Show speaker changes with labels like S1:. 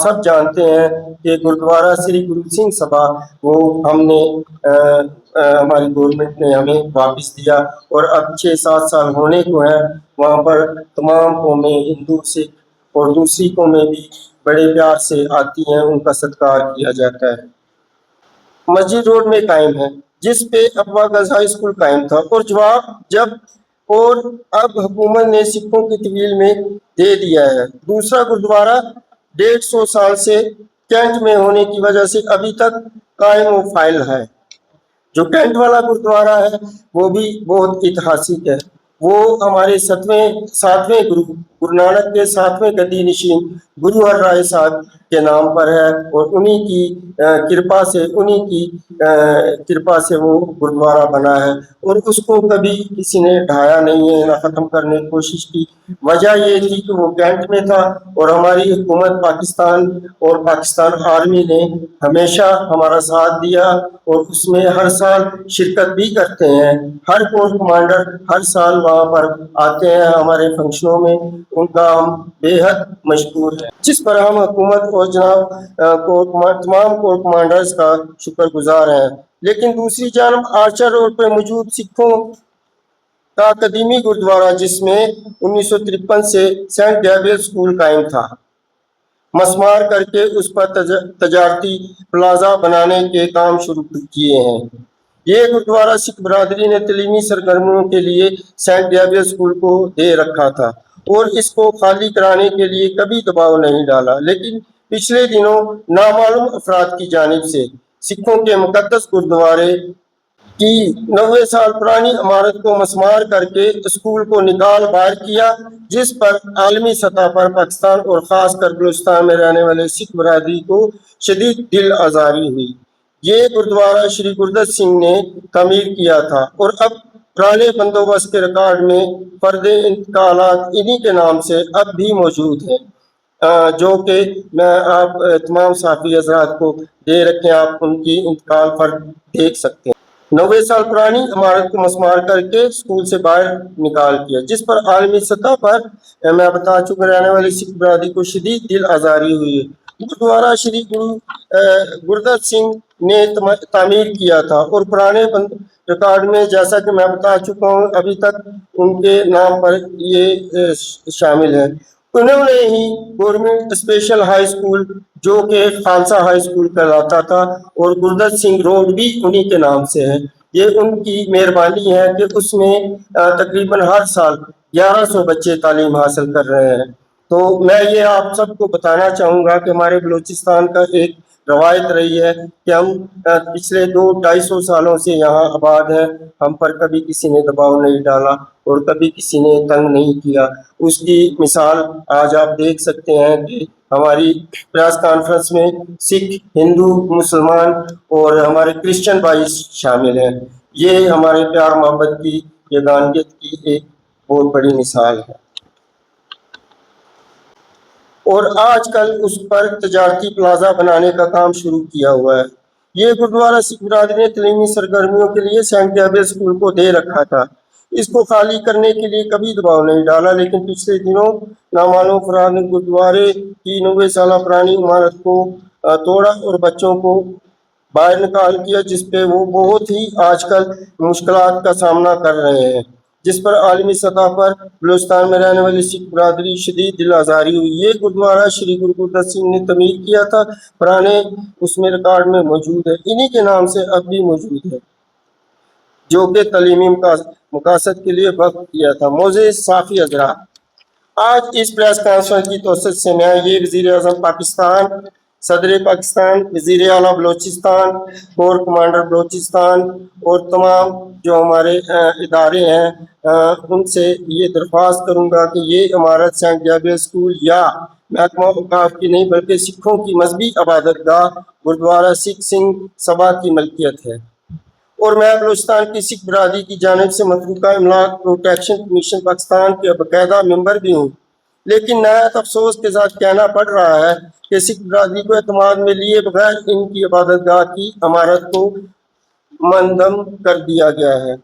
S1: سب جانتے ہیں کہ گرودوارا سری گرو سنگھ سبھا وہ ہم نے ہماری گورنمنٹ نے ہمیں واپس دیا، اور اب 6-7 سال ہونے کو ہیں۔ وہاں پر تمام قومیں، ہندو، سکھ اور دوسری قومیں بھی بڑے پیار سے آتی ہیں، ان کا ستکار کیا جاتا ہے۔ مسجد روڈ میں قائم ہے، جس پہ ابا گرلز ہائی اسکول قائم تھا، اور اب حکومت نے سکھوں کی تحویل میں دے دیا ہے۔ دوسرا گرودوارا 150 سال سے کینٹ میں ہونے کی وجہ سے ابھی تک قائم و فائل ہے۔ جو کینٹ والا گرودوارا ہے وہ بھی بہت اتہاسک ہے۔ وہ ہمارے 7ویں گرو نانک کے 7ویں گدی نشین گرو ہر رائے صاحب کے نام پر ہے، اور انہی کی کرپا سے وہ گرودوارا بنا ہے، اور اس کو کبھی کسی نے ڈھایا نہیں ہے، نہ ختم کرنے کی کوشش کی۔ وجہ یہ تھی کہ وہ کینٹ میں تھا، اور ہماری حکومت پاکستان اور پاکستان آرمی نے ہمیشہ ہمارا ساتھ دیا، اور اس میں ہر سال شرکت بھی کرتے ہیں۔ ہر کور کمانڈر ہر سال وہاں پر آتے ہیں ہمارے فنکشنوں میں، ان کا ہم بے حد مشکور ہیں، جس پر ہم حکومت اور تمام کور کمانڈرز کا شکر گزار ہیں۔ لیکن دوسری جانب آرچر روڈ پر موجود سکھوں کا قدیمی گرودوارا، جس میں 1953 سے سینٹ گیبریل اسکول قائم تھا، مسمار کر کے اس پر تجارتی پلازا بنانے کے کام شروع کیے ہیں۔ یہ گرودوارا سکھ برادری نے تعلیمی سرگرمیوں کے لیے سینٹ گیبریل اسکول کو دے رکھا تھا، اور اس کو خالی کرانے کے لیے کبھی دباؤ نہیں ڈالا، لیکن پچھلے دنوں نامعلوم افراد کی جانب سے سکھوں کے مقدس گرودوارے کی 90 سال پرانی عمارت کو مسمار کر کے اسکول کو نکال باہر کیا، جس پر عالمی سطح پر پاکستان اور خاص کر بلوچستان میں رہنے والے سکھ برادری کو شدید دل آزاری ہوئی۔ یہ گرودوارا شری گردت سنگھ نے تعمیر کیا تھا، اور اب پرانے بندوبست کے ریکارڈ میں فرد انتقالات انہی کے نام سے اب بھی موجود ہیں، جو کہ میں آپ تمام صحافی حضرات کو دے رکھے ہیں، آپ ان کی انتقال فرد دیکھ سکتے ہیں۔ 90 سال پرانی عمارت کو مسمار کر کے اسکول سے باہر نکال کیا، جس پر عالمی سطح پر میں بتا چکا رہنے والی سکھ برادری کو شدید دل آزاری ہوئی ہے۔ گرودوارا شری گرو گردت سنگھ نے تعمیر کیا تھا، اور پرانے ریکارڈ میں جیسا کہ میں بتا چکا ہوں ابھی تک ان کے نام پر یہ شامل ہے۔ انہوں نے ہی گورنمنٹ اسپیشل ہائی اسکول، جو کہ خالصہ ہائی اسکول کہلاتا تھا، اور گردت سنگھ روڈ بھی انہی کے نام سے ہے۔ یہ ان کی مہربانی ہے کہ اس میں تقریباً ہر سال 1100 بچے تعلیم حاصل کر رہے ہیں۔ تو میں یہ آپ سب کو بتانا چاہوں گا کہ ہمارے بلوچستان کا ایک روایت رہی ہے کہ ہم پچھلے 200-250 سالوں سے یہاں آباد ہیں، ہم پر کبھی کسی نے دباؤ نہیں ڈالا اور کبھی کسی نے تنگ نہیں کیا۔ اس کی مثال آج آپ دیکھ سکتے ہیں کہ ہماری پریس کانفرنس میں سکھ، ہندو، مسلمان اور ہمارے کرسچن بھائی شامل ہیں۔ یہ ہمارے پیار محبت کی یگانگیت کی ایک بہت بڑی مثال ہے، اور آج کل اس پر تجارتی پلازا بنانے کا کام شروع کیا ہوا ہے۔ یہ گرودوارا سکھ برادری نے تعلیمی سرگرمیوں کے لیے سینٹ گیبریل اسکول کو دے رکھا تھا، اس کو خالی کرنے کے لیے کبھی دباؤ نہیں ڈالا، لیکن پچھلے دنوں نامعلوم افراد نے گرودوارے کی 90 سالہ پرانی عمارت کو توڑا اور بچوں کو باہر نکال کیا، جس پہ وہ بہت ہی آج کل مشکلات کا سامنا کر رہے ہیں، جس پر عالمی سطح پر بلوچستان میں رہنے والی سکھ برادری شدید دل آزاری ہوئی۔ یہ گرودوارا شری گرو گردت سنگھ نے تعمیر کیا تھا، پرانے اس میں ریکارڈ میں موجود ہے، انہی کے نام سے اب بھی موجود ہے، جو کہ تعلیمی مقاصد کے لیے وقف کیا تھا۔ معزز صحافی حضرات، آج اس پریس کانفرنس کی توسط سے میں یہ وزیر اعظم پاکستان، صدر پاکستان، وزیر اعلیٰ بلوچستان، کور کمانڈر بلوچستان اور تمام جو ہمارے ادارے ہیں ان سے یہ درخواست کروں گا کہ یہ عمارت سینٹ گیبریل اسکول یا محکمہ اوقاف کی نہیں بلکہ سکھوں کی مذہبی عبادت گاہ گرودوارا سکھ سنگھ سبھا کی ملکیت ہے، اور میں بلوچستان کی سکھ برادری کی جانب سے متروکہ املاک پروٹیکشن کمیشن پاکستان کے باقاعدہ ممبر بھی ہوں، لیکن نہایت افسوس کے ساتھ کہنا پڑ رہا ہے کہ سکھ برادری کو اعتماد میں لیے بغیر ان کی عبادت گاہ کی عمارت کو منہدم کر دیا گیا ہے۔